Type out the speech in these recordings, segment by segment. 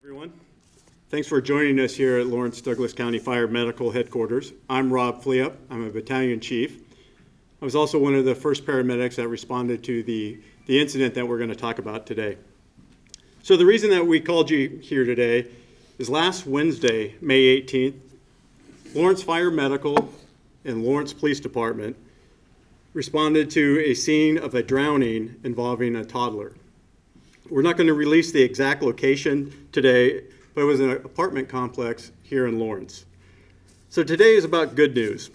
Everyone, thanks for joining us here at Lawrence Douglas County Fire Medical Headquarters. I'm Rob Fleop. I'm a battalion chief. I was also one of the first paramedics that responded to the incident that we're going to talk about today. So the reason that we called you here today is last Wednesday, May 18th, Lawrence Fire Medical and Lawrence Police Department responded to a scene of a drowning involving a toddler. We're not going to release the exact location today, but it was an apartment complex here in Lawrence. So today is about good news,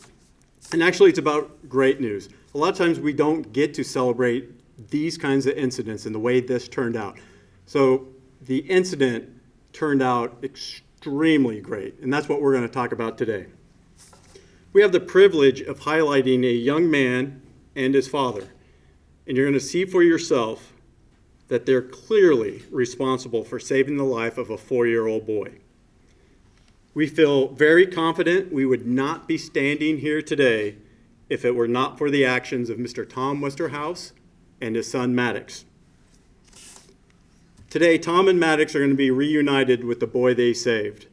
and actually it's about great news. A lot of times we don't get to celebrate these kinds of incidents and the way this turned out. So the incident turned out extremely great, and that's what we're going to talk about today. We have the privilege of highlighting a young man and his father, and you're going to see for yourself that they're clearly responsible for saving the life of a 4-year-old boy. We feel very confident we would not be standing here today if it were not for the actions of Mr. Tom Westerhouse and his son Maddox. Today, Tom and Maddox are going to be reunited with the boy they saved,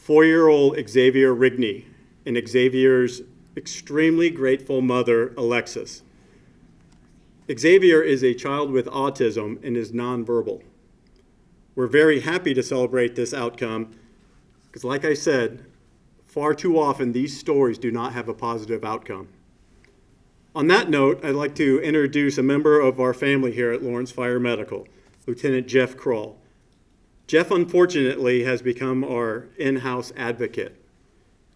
4-year-old Xavier Rigney and Xavier's extremely grateful mother, Alexis. Xavier is a child with autism and is nonverbal. We're very happy to celebrate this outcome because, like I said, far too often these stories do not have a positive outcome. On that note, I'd like to introduce a member of our family here at Lawrence Fire Medical, Lieutenant Jeff Kroll. Jeff, unfortunately, has become our in-house advocate.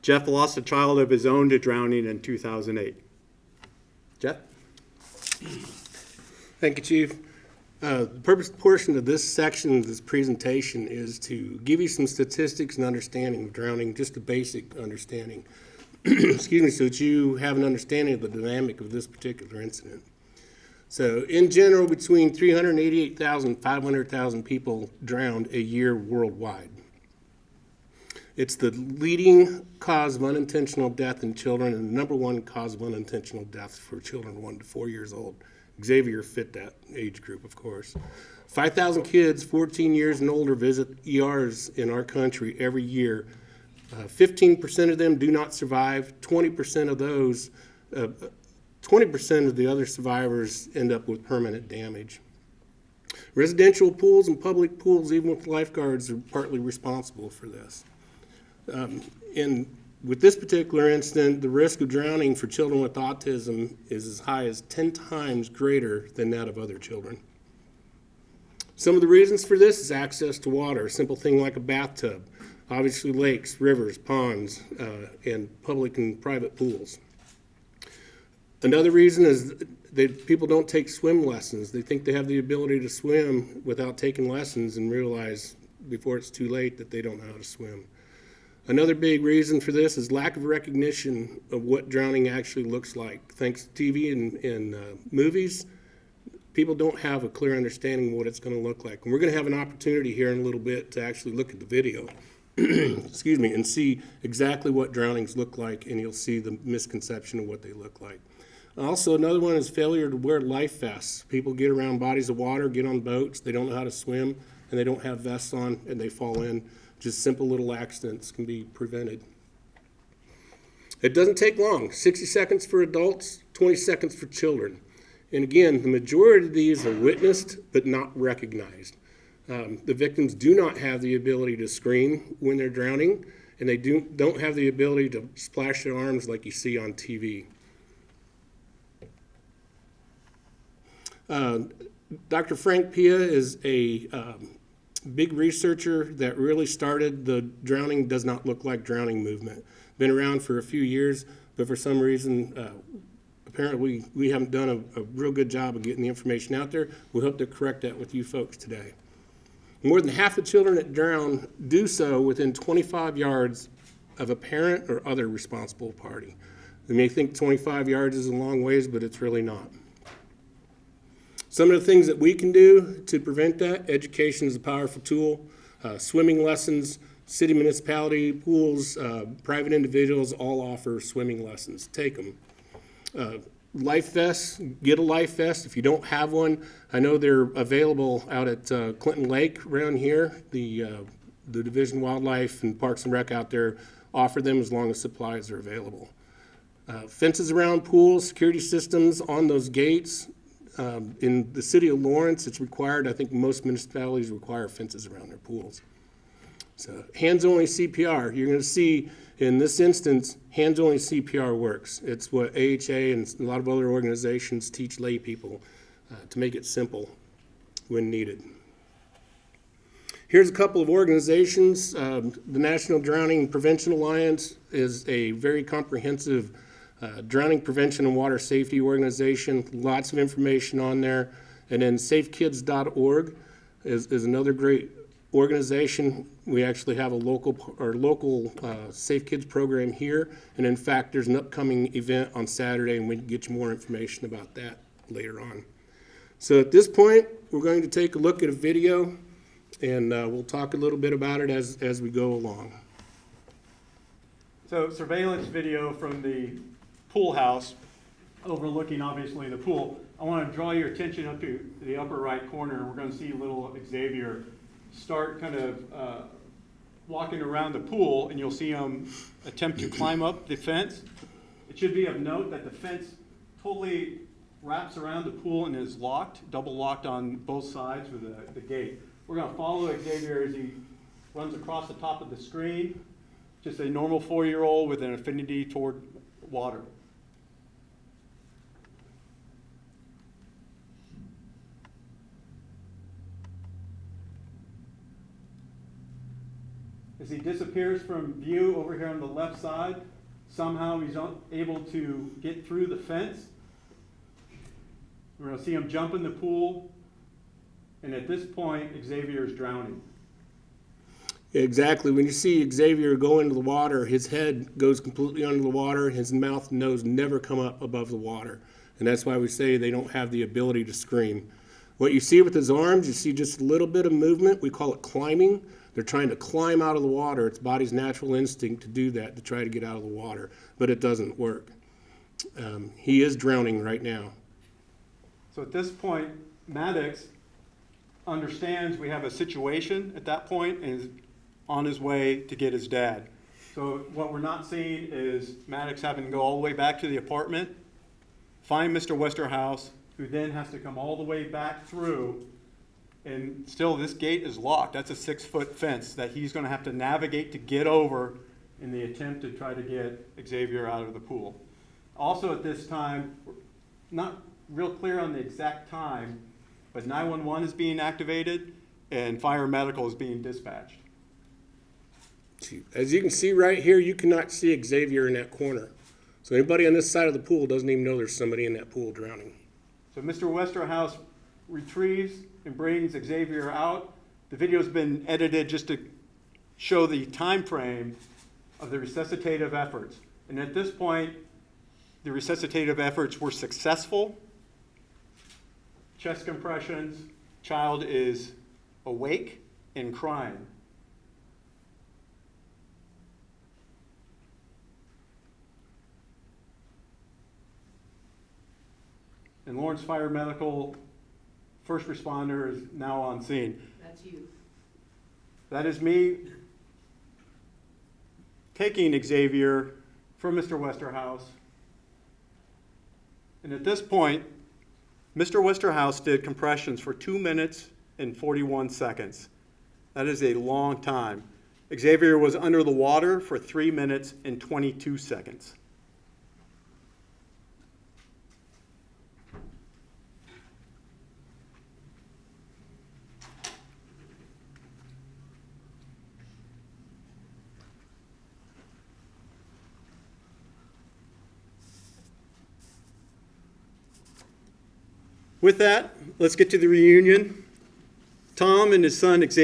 Jeff lost a child of his own to drowning in 2008. Jeff? Thank you, Chief. The purpose portion of this section of this presentation is to give you some statistics and understanding of drowning, just a basic understanding, excuse me, so that you have an understanding of the dynamic of this particular incident. So in general, between 388,000 and 500,000 people drowned a year worldwide. It's the leading cause of unintentional death in children and the number one cause of unintentional deaths for children 1 to 4 years old. Xavier fit that age group, of course. 5,000 kids 14 years and older visit ERs in our country every year. 15% of them do not survive. 20% of those, 20% of the other survivors end up with permanent damage. Residential pools and public pools, even with lifeguards, are partly responsible for this. With this particular incident, the risk of drowning for children with autism is as high as 10 times greater than that of other children. Some of the reasons for this is access to water, a simple thing like a bathtub, obviously lakes, rivers, ponds, and public and private pools. Another reason is that people don't take swim lessons. They think they have the ability to swim without taking lessons and realize before it's too late that they don't know how to swim. Another big reason for this is lack of recognition of what drowning actually looks like. Thanks to TV and movies, people don't have a clear understanding of what it's going to look like. And we're going to have an opportunity here in a little bit to actually look at the video, excuse me, and see exactly what drownings look like, and you'll see the misconception of what they look like. Also, another one is failure to wear life vests. People get around bodies of water, get on boats, they don't know how to swim, and they don't have vests on, and they fall in. Just simple little accidents can be prevented. It doesn't take long, 60 seconds for adults, 20 seconds for children. And again, the majority of these are witnessed but not recognized. The victims do not have the ability to scream when they're drowning, and they don't have the ability to splash their arms like you see on TV. Dr. Frank Pia is a big researcher that really started the drowning does not look like drowning movement. Been around for a few years, but for some reason, apparently we haven't done a real good job of getting the information out there. We hope to correct that with you folks today. More than half the children that drown do so within 25 yards of a parent or other responsible party. You may think 25 yards is a long ways, but it's really not. Some of the things that we can do to prevent that, education is a powerful tool. Swimming lessons, city municipality, pools, private individuals all offer swimming lessons. Take them. Life vests, get a life vest. If you don't have one, I know they're available out at Clinton Lake around here. The the Division of Wildlife and Parks and Rec out there offer them as long as supplies are available. Fences around pools, security systems on those gates. In the city of Lawrence, it's required. I think most municipalities require fences around their pools. So hands-only CPR, you're going to see in this instance, hands-only CPR works. It's what AHA and a lot of other organizations teach lay people to make it simple when needed. Here's a couple of organizations. The National Drowning Prevention Alliance is a very comprehensive drowning prevention and water safety organization. Lots of information on there. And then safekids.org is another great organization. We actually have a local Safe Kids program here. And in fact, there's an upcoming event on Saturday, and we can get you more information about that later on. So at this point, we're going to take a look at a video, and we'll talk a little bit about it as we go along. So surveillance video from the pool house overlooking obviously the pool. I want to draw your attention up to the upper right corner. We're going to see little Xavier start kind of walking around the pool, and you'll see him attempt to climb up the fence. It should be of note that the fence totally wraps around the pool and is locked, double locked on both sides with the gate. We're going to follow Xavier as he runs across the top of the screen, just a normal 4-year-old with an affinity toward water. As he disappears from view over here on the left side, somehow he's able to get through the fence. We're going to see him jump in the pool, and at this point, Xavier is drowning. Exactly. When you see Xavier go into the water, his head goes completely under the water, his mouth and nose never come up above the water. And that's why we say they don't have the ability to scream. What you see with his arms, you see just a little bit of movement. We call it climbing. They're trying to climb out of the water. It's body's natural instinct to do that, to try to get out of the water, but it doesn't work. He is drowning right now. So at this point, Maddox understands we have a situation at that point and is on his way to get his dad. So what we're not seeing is Maddox having to go all the way back to the apartment, find Mr. Westerhouse, who then has to come all the way back through, and still this gate is locked. That's a 6-foot fence that he's going to have to navigate to get over in the attempt to try to get Xavier out of the pool. Also at this time, we're not real clear on the exact time, but 911 is being activated and fire medical is being dispatched. As you can see right here, you cannot see Xavier in that corner. So anybody on this side of the pool doesn't even know there's somebody in that pool drowning. So Mr. Westerhouse retrieves and brings Xavier out. The video's been edited just to show the time frame of the resuscitative efforts. And at this point, the resuscitative efforts were successful. Chest compressions, child is awake and crying. And Lawrence Fire Medical first responder is now on scene. That's you. That is me taking Xavier from Mr. Westerhouse. And at this point, Mr. Westerhouse did compressions for 2 minutes and 41 seconds. That is a long time. Xavier was under the water for 3 minutes and 22 seconds. With that, let's get to the reunion. Tom and his son Maddox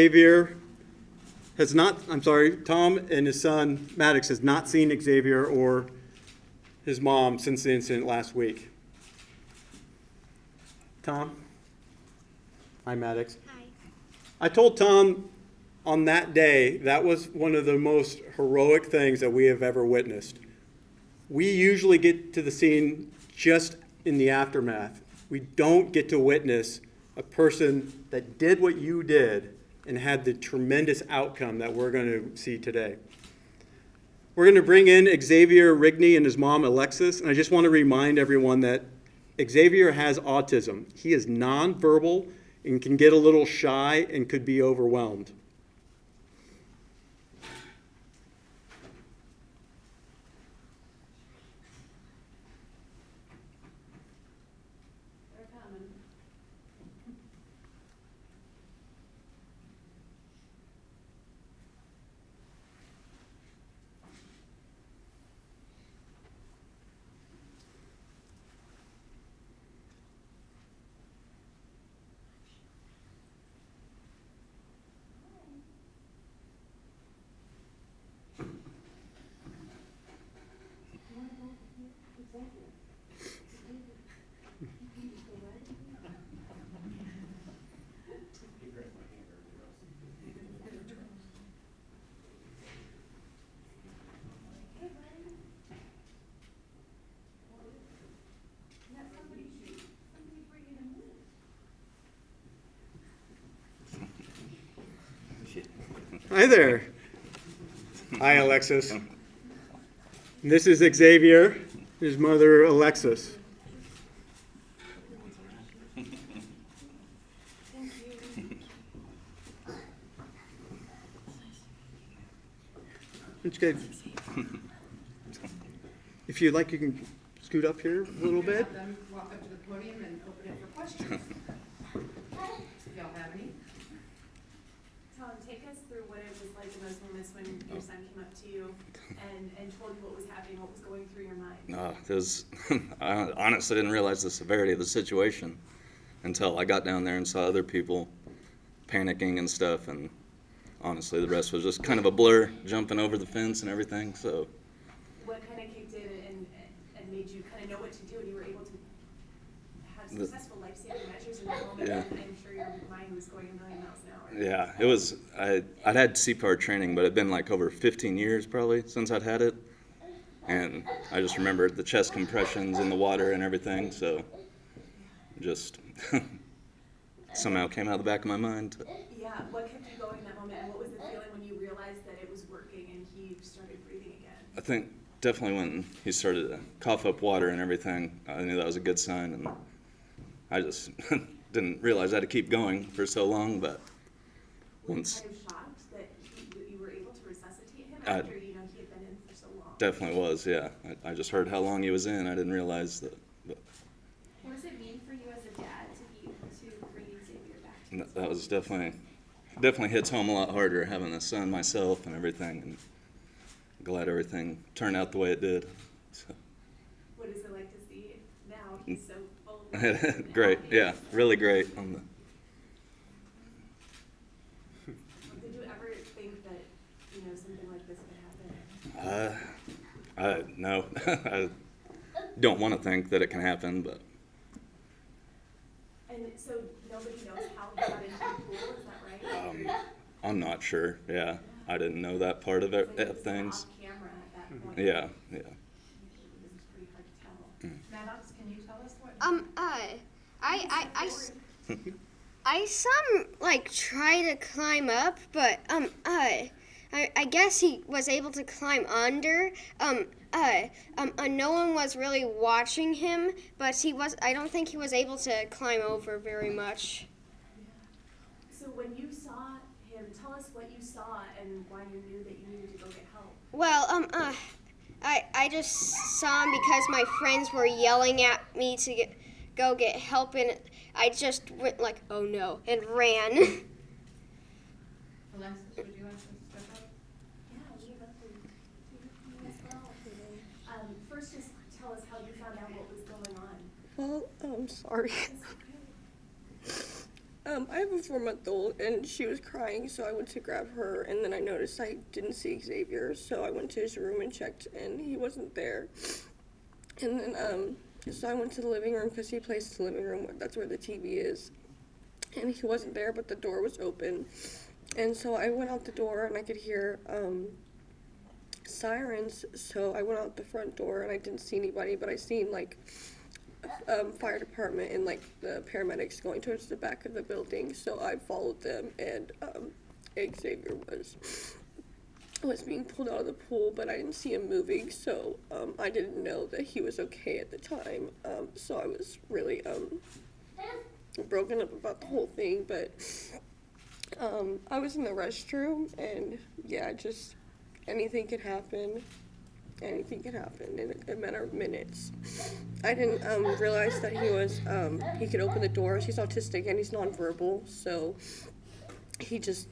has not seen Xavier or his mom since the incident last week. Tom? Hi, Maddox. Hi. I told Tom on that day that was one of the most heroic things that we have ever witnessed. We usually get to the scene just in the aftermath. We don't get to witness a person that did what you did and had the tremendous outcome that we're going to see today. We're going to bring in Xavier Rigney and his mom, Alexis, and I just want to remind everyone that Xavier has autism. He is nonverbal and can get a little shy and could be overwhelmed. They're coming. Hi there. Hi, Alexis. This is Xavier, his mother, Alexis. It's good. If you'd like, you can scoot up here a little bit. Have them walk up to the podium and open it for questions. If y'all have any. Tom, take us through what it was like in those moments when your son came up to you and told you what was happening, what was going through your mind. It was, I honestly didn't realize the severity of the situation until I got down there and saw other people panicking and stuff, and honestly the rest was just kind of a blur, jumping over the fence and everything. So What kind of kicked in and made you kind of know what to do, and you were able to have successful life-saving measures in that moment? Yeah. And I'm sure your mind was going a million miles an hour. yeah, it was, I'd had CPR training, but it'd been like over 15 years probably since I'd had it, and I just remembered the chest compressions in the water and everything, so just somehow came out of the back of my mind. Yeah, what kept you going in that moment, and what was the feeling when you realized that it was working and he started breathing again? I think definitely when he started to cough up water and everything, I knew that was a good sign, and I just didn't realize I had to keep going for so long, but Were you once, kind of shocked that you were able to resuscitate him I- after, he had been in for so long? definitely was, yeah. I just heard how long he was in, I didn't realize that, but What does it mean for you as a dad to be able to bring Xavier back to his that was definitely hits home a lot harder having a son myself and everything, and glad everything turned out the way it did. So. What is it like to see now? He's so full of life and Great, healthy. yeah, really great. Did you ever think that, something like this could happen? No, I don't want to think that it can happen, but And so nobody knows how he got into the pool, is that right? I'm not sure. Yeah, I didn't know that part of it, So he was things. off camera at that point. Yeah. It was pretty hard to tell. Maddox, can you tell us what? I some like try to climb up, but I guess he was able to climb under. No one was really watching him, but I don't think he was able to climb over very much. So when you saw him, tell us what you saw and why you knew that you needed to go get help. Well, I just saw him because my friends were yelling at me to go get help, and I just went like, oh no, and ran. Alexis, would you like to step up? Yeah, we love you as well. First, just tell us how you found out what was going on. Well, I'm sorry. It's okay. I have a 4-month-old, and she was crying, so I went to grab her, and then I noticed I didn't see Xavier, so I went to his room and checked, and he wasn't there. And then, so I went to the living room, because he plays the living room, that's where the TV is. And he wasn't there, but the door was open. And so I went out the door, and I could hear sirens, so I went out the front door, and I didn't see anybody, but I seen, like, fire department and like the paramedics going towards the back of the building, so I followed them, and Xavier was being pulled out of the pool, but I didn't see him moving, so I didn't know that he was okay at the time. So I was really broken up about the whole thing, but I was in the restroom, and yeah, just anything could happen. Anything could happen in a matter of minutes. I didn't realize that he could open the doors. He's autistic and he's nonverbal, so he just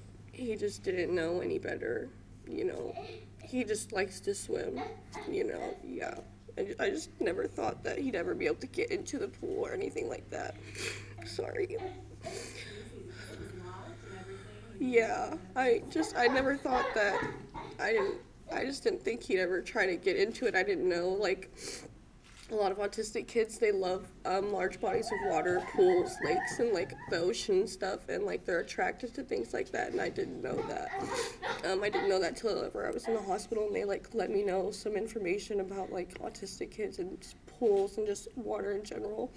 didn't know any better, you know. He just likes to swim, you know. Yeah, I just never thought that he'd ever be able to get into the pool or anything like that. Sorry. Yeah, I never thought that. I just didn't think he'd ever try to get into it. I didn't know, like, a lot of autistic kids, they love large bodies of water, pools, lakes, and, like, the ocean and stuff, and, like, they're attracted to things like that, and I didn't know that. I didn't know that till ever I was in the hospital, and they, like, let me know some information about, like, autistic kids and just pools and just water in general.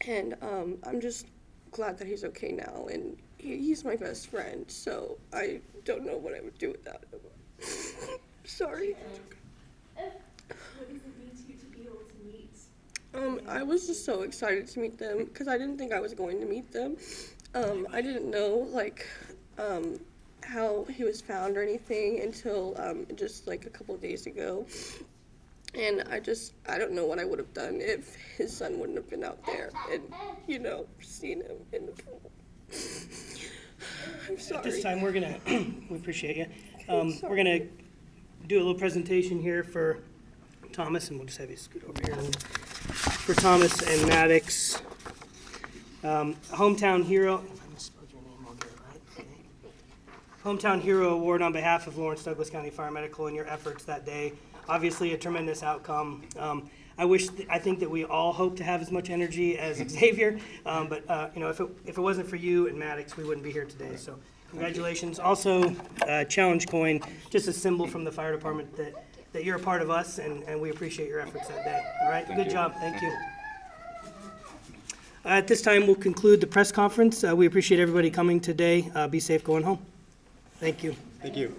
And I'm just glad that he's okay now, and he's my best friend, so I don't know what I would do without him. Sorry. What does it mean to you to be able to meet? I was just so excited to meet them because I didn't think I was going to meet them. I didn't know, like, how he was found or anything until just like a couple of days ago. And I don't know what I would have done if his son wouldn't have been out there and, you know, seen him in the pool. I'm sorry. At this time, we're gonna, we appreciate you. We're sorry. gonna do a little presentation here for Thomas, and we'll just have you scoot over here. For Thomas and Maddox, Hometown Hero. If I misspelled your name, I'll get it right. Okay. Hometown Hero Award on behalf of Lawrence Douglas County Fire Medical and your efforts that day. Obviously, a tremendous outcome. I think that we all hope to have as much energy as Xavier, but you know, if it wasn't for you and Maddox, we wouldn't be here today. So, congratulations. Also, challenge coin, just a symbol from the fire department that you're a part of us, and we appreciate your efforts that day. All right, good job. Thank you. At this time, we'll conclude the press conference. We appreciate everybody coming today. Be safe going home. Thank you. Thank you.